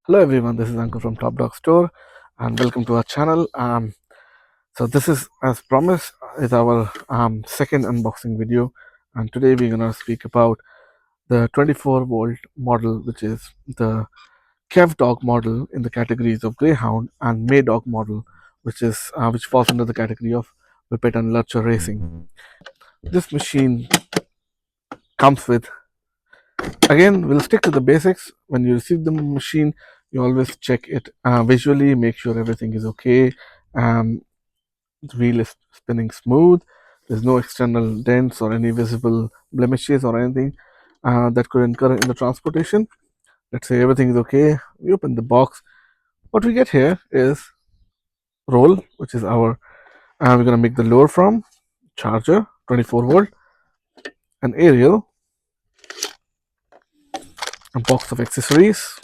Hello everyone, this is Uncle from TopDog Store and welcome to our channel. So this is, as promised, is our second unboxing video, and today we're gonna speak about the 24-volt model, which is the KevDog model in the categories of Greyhound, and Maydog model, which falls under the category of Whippet and Lurcher racing. This machine comes with, again, we'll stick to the basics. When you receive the machine, you always check it visually, make sure everything is okay. The wheel is spinning smooth. There's no external dents or any visible blemishes or anything that could incur in the transportation. Let's say everything is okay. We open the box. What we get here is roll, which is our we're gonna make the lower from charger, 24-volt, an Ariel, a box of accessories,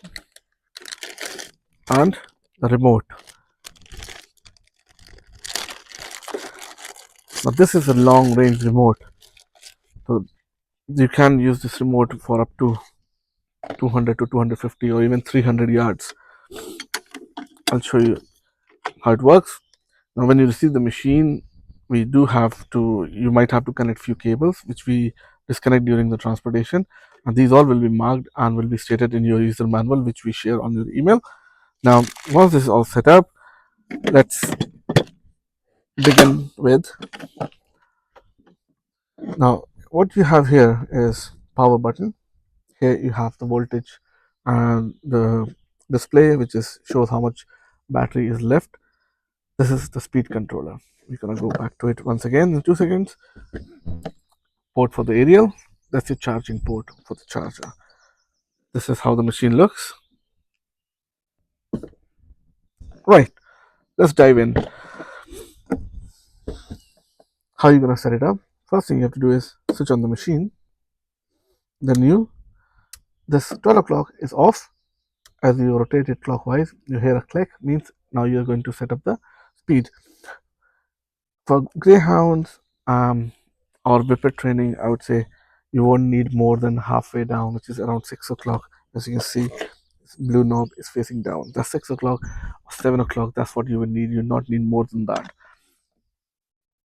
and the remote. Now this is a long range remote, so you can use this remote for up to 200 to 250 or even 300 yards. I'll show you how it works. Now when you receive the machine, you might have to connect few cables which we disconnect during the transportation, and these all will be marked and will be stated in your user manual, which we share on your email. Now once this is all set up, let's begin with. Now what you have here is power button. Here you have the voltage and the display, which shows how much battery is left. This is the speed controller. We're gonna go back to it once again in 2 seconds. Port for the Ariel. That's your charging port for the charger. This is how the machine looks. Right, let's dive in. How are you gonna set it up? First thing you have to do is switch on the machine. Then this 12 o'clock is off. As you rotate it clockwise, you hear a click, means now you're going to set up the speed. For Greyhounds or Whippet training, I would say you won't need more than halfway down, which is around 6 o'clock. As you can see, this blue knob is facing down. That's 6 o'clock or 7 o'clock. That's what you will need. You not need more than that.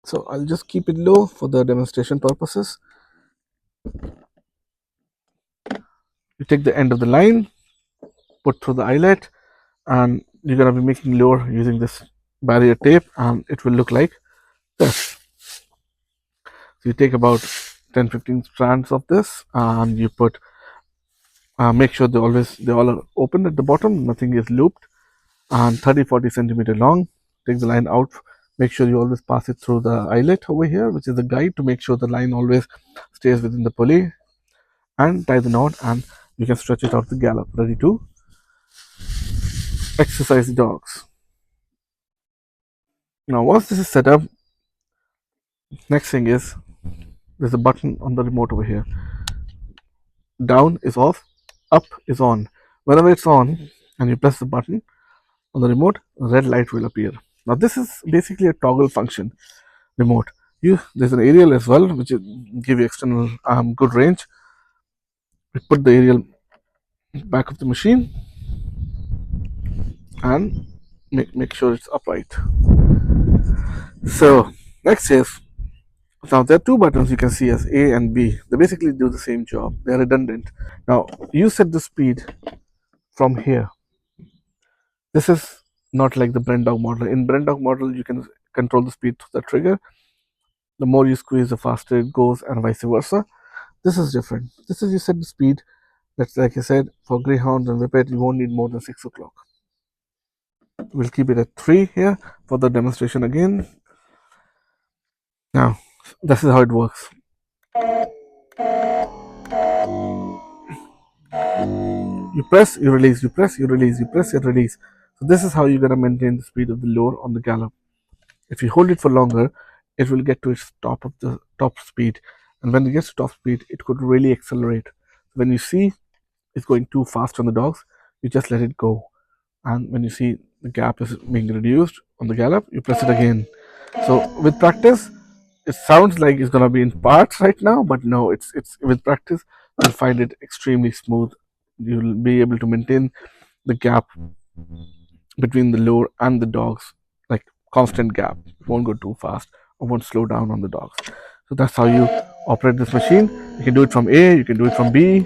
So I'll just keep it low for the demonstration purposes. You take the end of the line, put through the eyelet, and you're going to be making lower using this barrier tape, and it will look like this. So you take about 10-15 strands of this, and you put make sure they all are open at the bottom, nothing is looped, and 30-40 centimeter long. Take the line out, make sure you always pass it through the eyelet over here, which is the guide, to make sure the line always stays within the pulley, and tie the knot, and you can stretch it out the gallop, ready to exercise the dogs. Now once this is set up, next thing is there's a button on the remote over here. Down is off, up is on. Whenever it's on and you press the button on the remote, a red light will appear. Now this is basically a toggle function remote. There's an Ariel as well, which give you external good range. We put the Ariel back of the machine and make sure it's upright. So next is, now there are two buttons you can see as A and B. They basically do the same job. They are redundant. Now you set the speed from here. This is not like the BrandDog model. In BrandDog model, you can control the speed through the trigger. The more you squeeze, the faster it goes, and vice versa. This is different. This is, you set the speed. That's, like I said, for Greyhound and Whippet, you won't need more than 6 o'clock. We'll keep it at 3 here for the demonstration again. Now, this is how it works. You press, you release, you press, you release, you press, you release. So this is how you're gonna maintain the speed of the lower on the gallop. If you hold it for longer, it will get to its top speed, and when it gets to top speed, it could really accelerate. When you see it's going too fast on the dogs, you just let it go, and when you see the gap is being reduced on the gallop, you press it again. So with practice, it sounds like it's gonna be in parts right now, but no, it's with practice you'll find it extremely smooth. You'll be able to maintain the gap between the load and the dogs, like constant gap. It won't go too fast or won't slow down on the dogs. So that's how you operate this machine. You can do it from A, you can do it from B.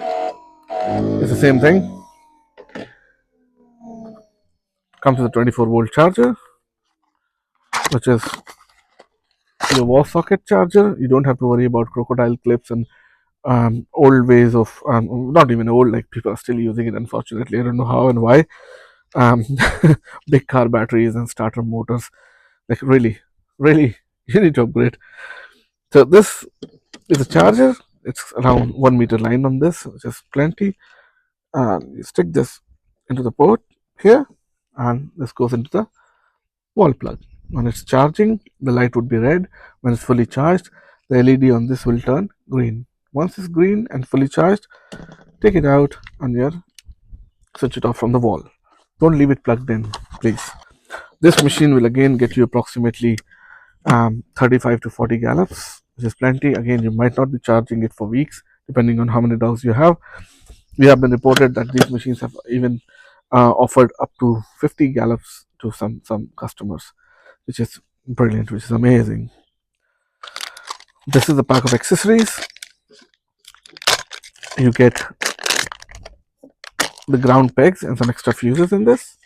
It's the same thing. Comes with a 24-volt charger, which is your wall socket charger. You don't have to worry about crocodile clips and old ways of not even old, like people are still using it, unfortunately. I don't know how and why. um, Big car batteries and starter motors, like really you need to upgrade. So this is a charger. It's around 1 meter line on this, which is plenty. You stick this into the port here, and this goes into the wall plug. When it's charging, the light would be red. When it's fully charged, the LED on this will turn green. Once it's green and fully charged, take it out and you switch it off from the wall. Don't leave it plugged in, please. This machine will again get you approximately 35 to 40 gallops, which is plenty. Again, you might not be charging it for weeks, depending on how many dogs you have. We have been reported that these machines have even offered up to 50 gallops to some customers, which is brilliant, which is amazing. This is the pack of accessories. You get the ground pegs and some extra fuses in this,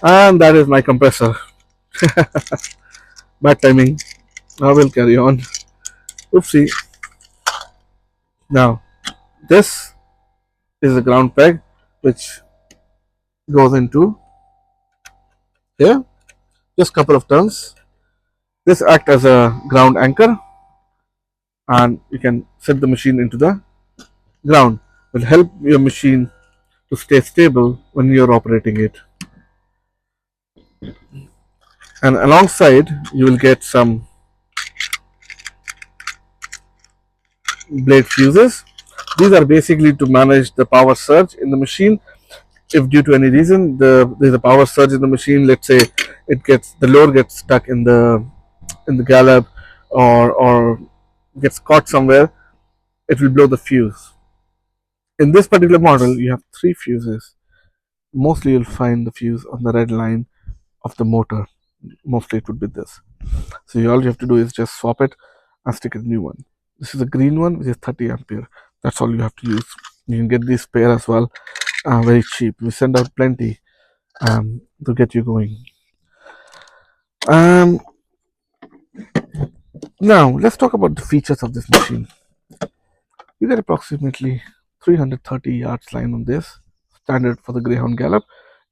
and that is my compressor. Bad timing. I will carry on. Oopsie. Now, this is the ground peg which goes into here. Just couple of turns. This acts as a ground anchor, and you can set the machine into the ground. Will help your machine to stay stable when you're operating it. And alongside, you will get some blade fuses. These are basically to manage the power surge in the machine. If due to any reason there's a power surge in the machine, let's say the load gets stuck in the gallop, or gets caught somewhere, it will blow the fuse. In this particular model, you have three fuses. Mostly you'll find the fuse on the red line of the motor. Mostly it would be this. So all you have to do is just swap it and stick a new one. This is a green one, which is 30 ampere. That's all you have to use. You can get this pair as well, very cheap. We send out plenty to get you going. Um, Now let's talk about the features of this machine. You get approximately 330 yards line on this, standard for the Greyhound Gallop.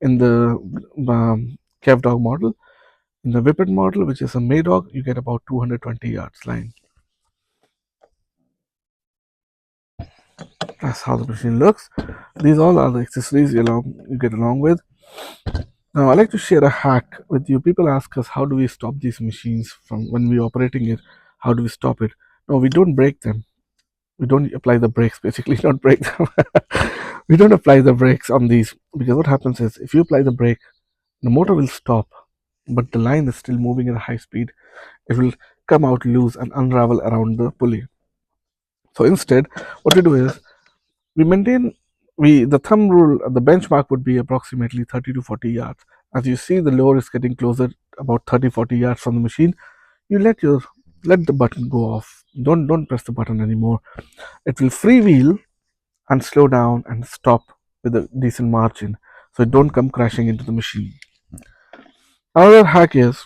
In the KevDog model, in the Whippet model, which is a Maydog, you get about 220 yards line. That's how the machine looks. These all are the accessories you get along with. Now, I like to share a hack with you. People ask us, how do we stop these machines from when we're operating it? How do we stop it? No, we don't break them. We don't apply the brakes, basically, not break them. We don't apply the brakes on these, because what happens is, if you apply the brake, the motor will stop, but the line is still moving at a high speed. It will come out loose and unravel around the pulley. So instead, what we do is, we maintain the thumb rule, the benchmark would be approximately 30 to 40 yards. As you see, the lower is getting closer, about 30-40 yards from the machine. You let the button go off. Don't press the button anymore. It will freewheel and slow down and stop with a decent margin, so it don't come crashing into the machine. Another hack is,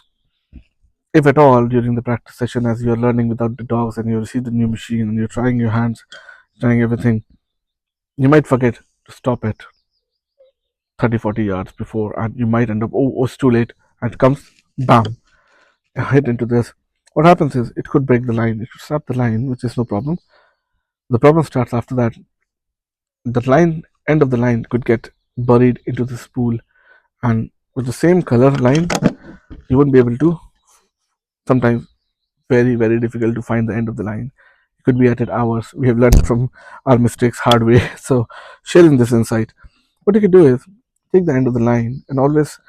if at all during the practice session, as you're learning without the dogs and you receive the new machine and you're trying your hands, trying everything, you might forget to stop it 30-40 yards before, and you might end up, oh, it's too late, and it comes, bam, hit into this. What happens is, it could break the line, it could snap the line, which is no problem. The problem starts after that. The end of the line could get buried into the spool, and with the same color line, you won't be able to, sometimes very difficult to find the end of the line. You could be at it hours. We have learned from our mistakes hard way. So sharing this insight, what you could do is, take the end of the line and always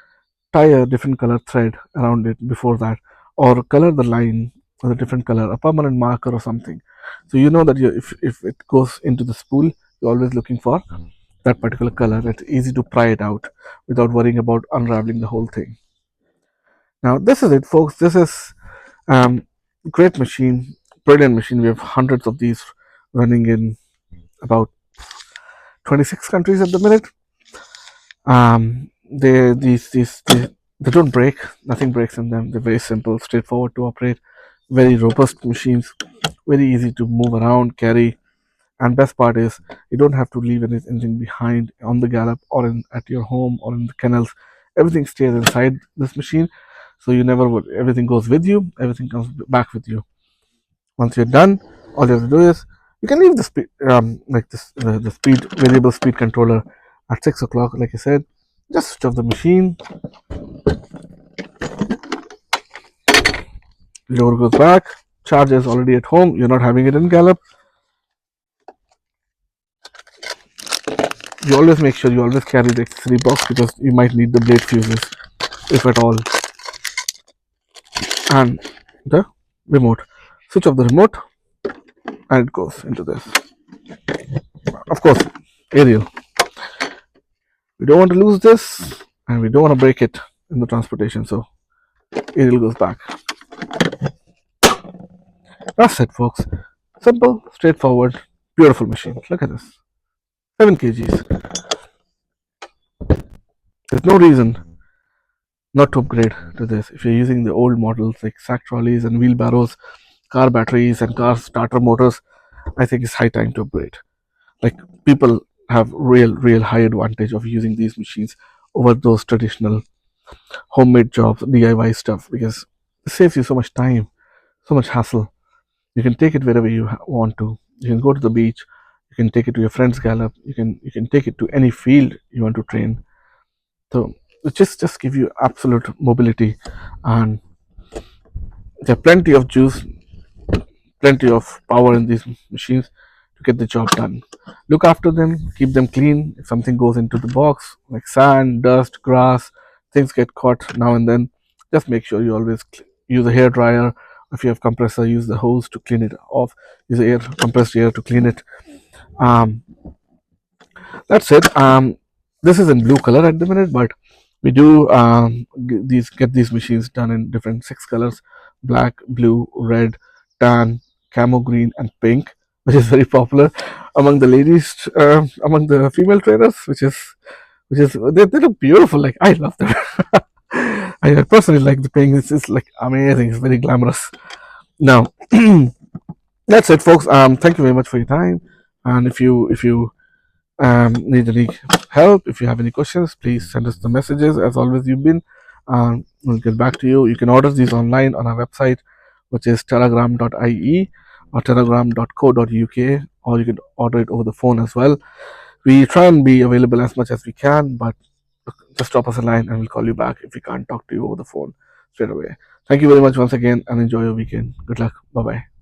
tie a different color thread around it before that, or color the line with a different color, a permanent marker or something, so you know that if it goes into the spool, you're always looking for that particular color. It's easy to pry it out without worrying about unraveling the whole thing. Now this is it, folks. This is great machine, brilliant machine. We have hundreds of these running in about 26 countries at the minute. They don't break. Nothing breaks in them. They're very simple, straightforward to operate. Very robust machines. Very easy to move around, carry. And best part is you don't have to leave anything behind on the gallop or at your home or in the kennels. Everything stays inside this machine, so you never would. Everything goes with you. Everything comes back with you. Once you're done, all you have to do is you can leave the speed, like this, the speed variable speed controller at 6 o'clock. Like I said, just switch off the machine. Lower goes back. Charger is already at home. You're not having it in gallop. You always make sure you always carry the accessory box because you might need the blade fuses, if at all. And the remote. Switch off the remote and it goes into this. Of course, Ariel. We don't want to lose this and we don't want to break it in the transportation, so Ariel goes back. That's it, folks. Simple, straightforward, beautiful machine. Look at this. 7 kgs. There's no reason not to upgrade to this. If you're using the old models like sack trolleys and wheelbarrows, car batteries and car starter motors, I think it's high time to upgrade. Like, people have real high advantage of using these machines over those traditional homemade jobs, DIY stuff, because it saves you so much time, so much hassle. You can take it wherever you want to. You can go to the beach. You can take it to your friend's gallop. You can take it to any field you want to train. So it just give you absolute mobility, and there are plenty of juice, plenty of power in these machines to get the job done. Look after them, keep them clean. If something goes into the box like sand, dust, grass, things get caught now and then, just make sure you always use a hair dryer. If you have compressor, use the hose to clean it off. Use air compressed air to clean it. um, that's it. This is in blue color at the minute, but we do get these machines done in different 6 colors: black, blue, red, tan, camo green, and pink, which is very popular among the ladies, among the female trainers, which is they look beautiful. Like, I love them. I personally like the pink. It's like amazing. It's very glamorous. Now, that's it, folks. Thank you very much for your time. And if you need any help, if you have any questions, please send us the messages. As always, you've been. We'll get back to you. You can order these online on our website, which is telegram.ie or telegram.co.uk, or you can order it over the phone as well. We try and be available as much as we can, but just drop us a line and we'll call you back if we can't talk to you over the phone straight away. Thank you very much once again and enjoy your weekend. Good luck. Bye bye.